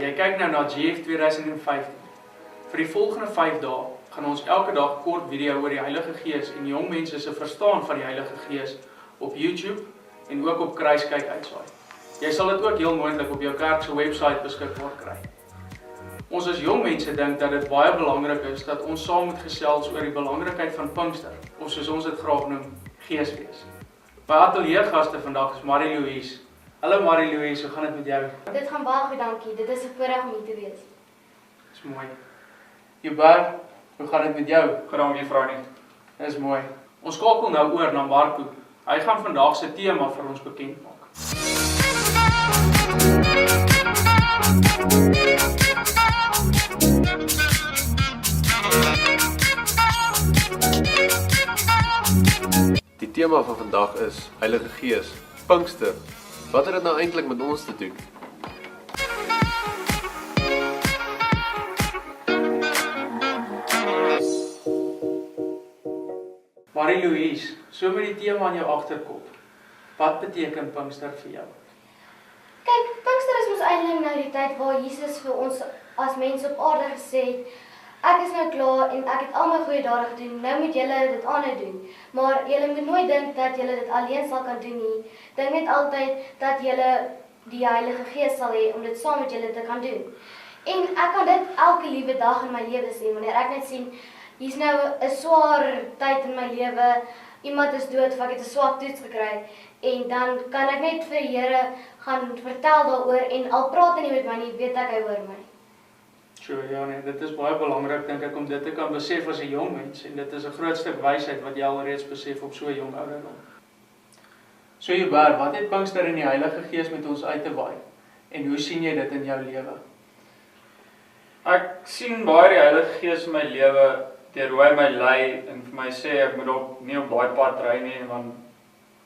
jy kyk nou na GF 2015. Vir die volgende 5 dae gaan ons elke dag kort video oor die Heilige Gees en jong mense se verstaan van die Heilige Gees op YouTube en ook op Kruiskyk uitsaai. Jy sal dit ook heel moontlik op jou kerk se webwerf beskikbaar kry. Ons as jong mense dink dat dit baie belangrik is dat ons saam moet gesels oor die belangrikheid van Pinkster, of soos ons dit graag noem, Geesfees. My ateljeegaste vandag is Marie-Louise. Hallo Marie-Louise, hoe gaan dit met jou? Dit gaan baie goed, dankie. Dit is 'n voorreg om hier te wees. Dis mooi. Hubert, hoe gaan dit met jou? Goed, dankie vrou nie. Dis mooi. Ons skakel nou oor na Marco. Hy gaan vandag se tema vir ons bekend maak. Die tema van vandag is Heilige Gees, Pinkster. Wat het dit nou eintlik met ons te doen? Marie-Louise, so met die tema in jou agterkop. Wat beteken Pinkster vir jou? Kyk, Pinkster is mos eintlik nou die tyd waar Jesus vir ons as mense op aarde gesê het, ek is nou klaar en ek het al my goeie dade gedoen, nou moet julle dit aanhou doen. Maar julle moet nooit dink dat julle dit alleen sal kan doen nie. Dink net altyd dat julle die Heilige Gees sal hê om dit saam met julle te kan doen. En ek kan dit elke liewe dag in my lewe sien, wanneer ek net sien, hier's nou 'n swaar tyd in my lewe, iemand is dood of ek het 'n swak toets gekry, en dan kan ek net vir die Here gaan vertel daaroor en al praat hy nie met my nie, weet ek hy hoor my. So ja nee, dit is baie belangrik dink ek om dit te kan besef as 'n jong mens en dit is 'n groot stuk wysheid wat jy alreeds besef op so 'n jong ouderdom. So Hubert, wat het Pinkster en die Heilige Gees met ons uit te waai? En hoe sien jy dit in jou lewe? Ek sien baie die Heilige Gees in my lewe deur hoe hy my lei en vir my sê ek moet ook nie op daai pad ry nie, want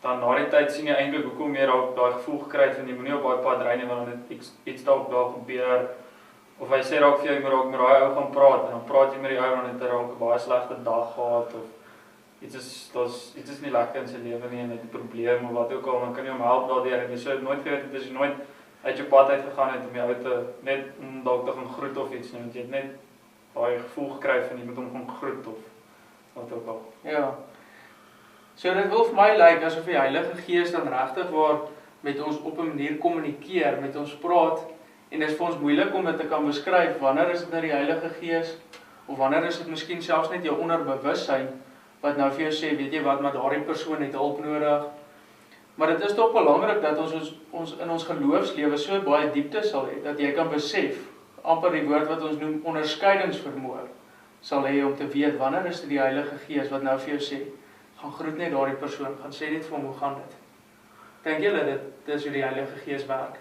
dan na die tyd sien jy eintlik hoekom jy daai gevoel gekry het van jy moenie op daai pad ry nie, want dan het iets dalk daar gebeur. Of hy sê dalk vir jou jy moet ook met daai ou gaan praat en dan praat jy met die ou en het hy dalk 'n baie slegte dag gehad of iets is nie lekker in sy lewe nie en hy het 'n probleem of wat ook al, dan kan jy hom help daardeur en jy sou dit nooit geweet het as jy nooit uit jou pad uit gegaan het om jou net om dalk te gaan groet of iets nie, want jy het net daai gevoel gekry van jy moet hom gaan groet of wat ook al. Ja. So dit wil vir my lyk asof die Heilige Gees dan regtig waar met ons op 'n manier kommunikeer, met ons praat en dit is vir ons moeilik om dit te kan beskryf. Wanneer is dit nou die Heilige Gees of wanneer is dit miskien selfs net jou onderbewussyn wat nou vir jou sê, weet jy wat, maar daardie persoon het hulp nodig. Maar dit is tog belangrik dat ons in ons geloofslewe so baie diepte sal hê dat jy kan besef, amper die woord wat ons noem onderskeidingsvermoë sal hê om te weet wanneer is dit die Heilige Gees wat nou vir jou sê, gaan groet net daardie persoon, gaan sê net vir hom hoe gaan dit. Dink julle dit is hoe die Heilige Gees werk?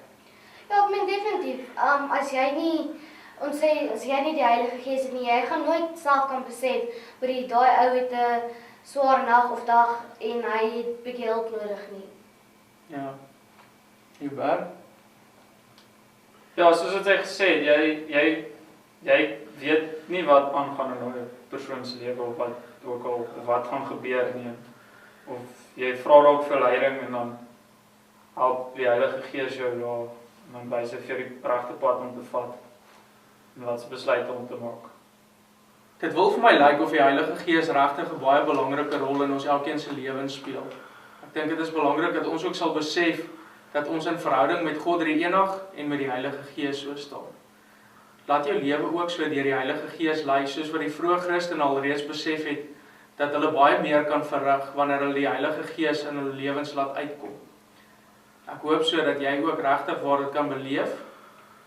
Ja, ek meen definitief. As jy nie die Heilige Gees het nie, jy gaan nooit self kan besef oor daai ou het 'n swaar nag of dag en hy het bietjie hulp nodig nie. Ja. Hubert? Ja, soos wat hy gesê het, jy weet nie wat aangaan in 'n persoon se lewe of wat ook al of wat gaan gebeur nie. Of jy vra dalk vir leiding en dan help die Heilige Gees jou daar en dan wys hy vir die regte pad om te vat en wat se besluite om te maak. Dit wil vir my lyk of die Heilige Gees regtig 'n baie belangrike rol in ons elkeen se lewens speel. Ek dink dit is belangrik dat ons ook sal besef dat ons in verhouding met God Drie-enig en met die Heilige Gees so staan. Laat jou lewe ook so deur die Heilige Gees lei, soos wat die vroeë Christene alreeds besef het dat hulle baie meer kan verrig wanneer hulle die Heilige Gees in hulle lewens laat uitkom. Ek hoop so dat jy ook regtig waar dit kan beleef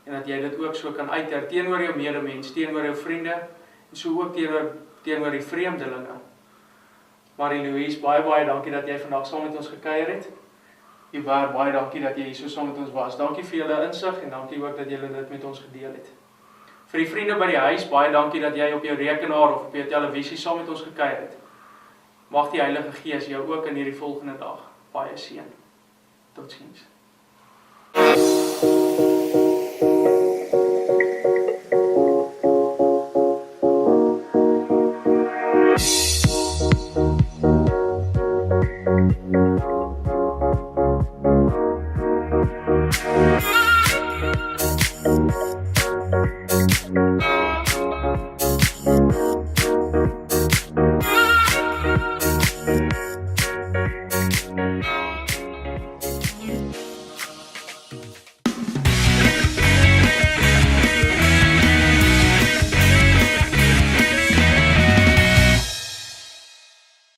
en dat jy dit ook so kan uiter teenoor jou medemens, teenoor jou vriende en so ook teenoor die vreemdelinge. Marie-Louise, baie dankie dat jy vandag saam met ons gekuier het. Hubert, baie dankie dat jy hier so saam met ons was. Dankie vir julle insig en dankie ook dat julle dit met ons gedeel het. Vir die vriende by die huis, baie dankie dat jy op jou rekenaar of op jou televisie saam met ons gekuier het. Mag die Heilige Gees jou ook in hierdie volgende dag baie seën. Totsiens. Thank you.